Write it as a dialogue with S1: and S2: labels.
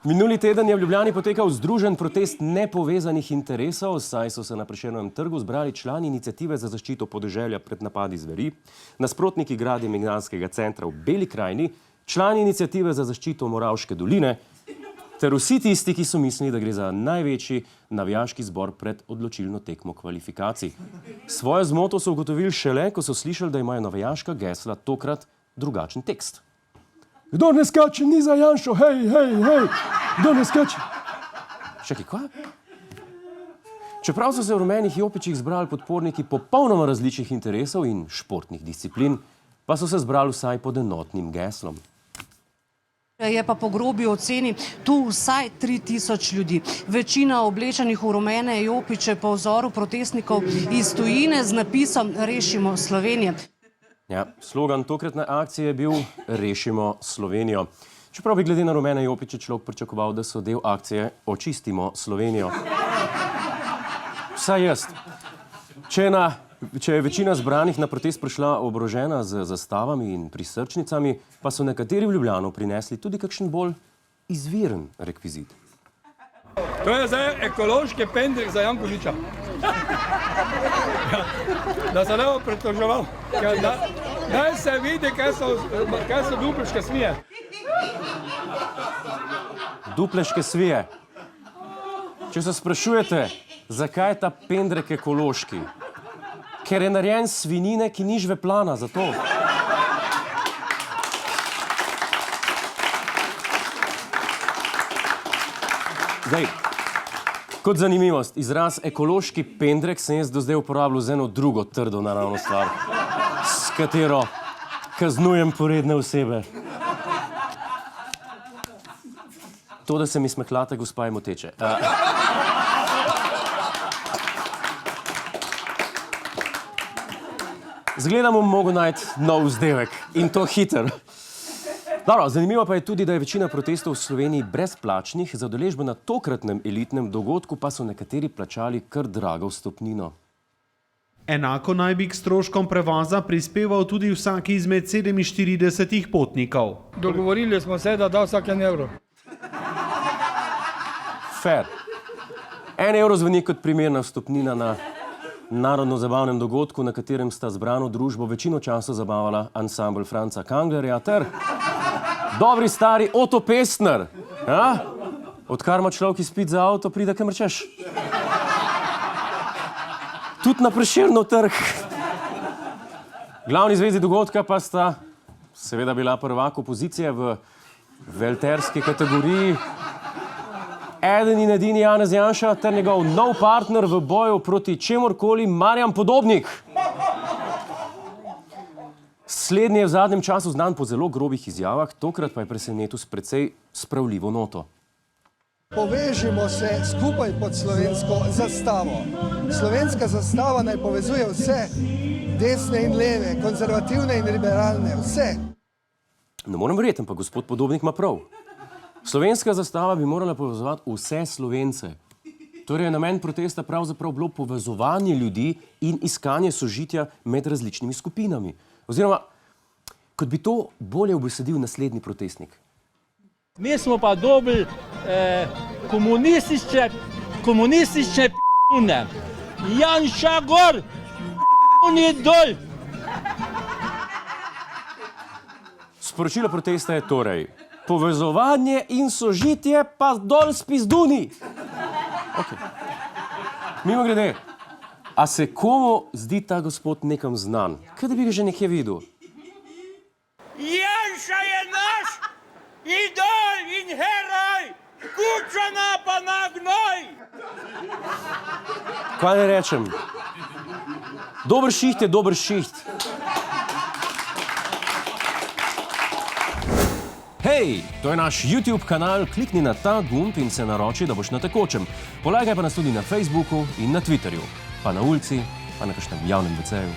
S1: Minuli teden je v Ljubljani potekal združen protest nepovezanih interesov, saj so se na Prešernovem trgu zbrali člani iniciative za zaščito podeželja pred napadi zveri, nasprotniki gradnje migrantskega centra v Beli krajini, člani iniciative za zaščito Moravške doline ter vsi tisti, ki so mislili, da gre za največji navijaški zbor pred odločilno tekmo kvalifikacij. Svojo zmoto so ugotovili šele, ko so slišali, da imajo navijaška gesla tokrat drugačen tekst. Kdor ne skače, ni za Janšo, hej, hej, hej, kdor ne skače. Čakaj, kva? Čeprav so se v rumenih jopičih zbrali podporniki popolnoma različnih interesov in športnih disciplin, pa so se zbrali vsaj pod enotnim geslom.
S2: Je pa po grobi oceni tu vsaj 3000 ljudi. Večina oblečenih v rumene jopiče po vzoru protestnikov iz tujine z napisom Rešimo Slovenijo.
S1: Ja, slogan tokratne akcije je bil Rešimo Slovenijo. Čeprav bi glede na rumene jopiče človek pričakoval, da so del akcije Očistimo Slovenijo. Vsaj jaz. Če je večina zbranih na protest prišla oborožena z zastavami in prisrčnicami, pa so nekateri v Ljubljano prinesli tudi kakšen bolj izviren rekvizit.
S3: To je zdaj ekološki pendrek za Jankoviča. Da se ne bo pritoževal. Daj se vidi, kaj so dupleške svije.
S1: Dupleške svije. Če se sprašujete, zakaj je ta pendrek ekološki? Ker je narejen svinjine, ki ni žveplana, zato. Zdaj, kot zanimivost, izraz ekološki pendrek sem jaz do zdaj uporabljal z eno drugo trdo naravno stvar, s katero kaznujem poredne osebe. To, da se mi smehlata gospa je moteče. Zgledam, bom mogel najti nov vzdevek in to hiter. Dobro, zanimivo pa je tudi, da je večina protestov v Sloveniji brezplačnih, za udeležbo na tokratnem elitnem dogodku pa so nekateri plačali kar drago vstopnino.
S4: Enako naj bi k stroškom prevoza prispeval tudi vsak izmed 47 potnikov.
S3: Dogovorili smo se, da da vsak €1.
S1: Fair. €1 zveni kot primerna vstopnina na narodno-zabavnem dogodku, na katerem sta zbrano družbo večino časa zabavala ansambel Franca Kanglerja ter dobri stari Oto Pestner. Ja? Odkar ima človek izpit za avto, pride kamor češ. Tudi na Prešernov trg. Glavni zvezdi dogodka pa sta seveda bila prvak opozicije v velterski kategoriji, eden in edini Janez Janša ter njegov nov partner v boju proti čemorkoli Marjan Podobnik. Slednji je v zadnjem času znan po zelo grobih izjavah, tokrat pa je presenetil s precej spravljivo noto.
S5: Povežimo se skupaj pod slovensko zastavo. Slovenska zastava naj povezuje vse, desne in leve, konzervativne in liberalne, vse.
S1: Ne morem verjeti, ampak gospod Podobnik ima prav. Slovenska zastava bi morala povezovati vse Slovence. Torej je namen protesta pravzaprav bilo povezovanje ljudi in iskanje sožitja med različnimi skupinami. Oziroma, kot bi to bolje ubesedil naslednji protestnik.
S6: Mi smo pa dobili komunistične p***une. Janša gor, p***uni dol.
S1: Sporočilo protesta je torej povezovanje in sožitje pa dol s pizduni. Okay. Mimogrede, a se komu zdi ta gospod nekam znan? Kaj da bi ga že nekje videl?
S6: Janša je naš idol in heroj, Kučana pa na gnoj.
S1: Kaj ne rečem? Dober šiht je dober šiht. Hej, to je naš YouTube kanal, klikni na ta gumb in se naroči, da boš na tekočem. Polajkaj pa nas tudi na Facebooku in na Twitterju, pa na ulici, pa na kakšnem javnem WC-ju.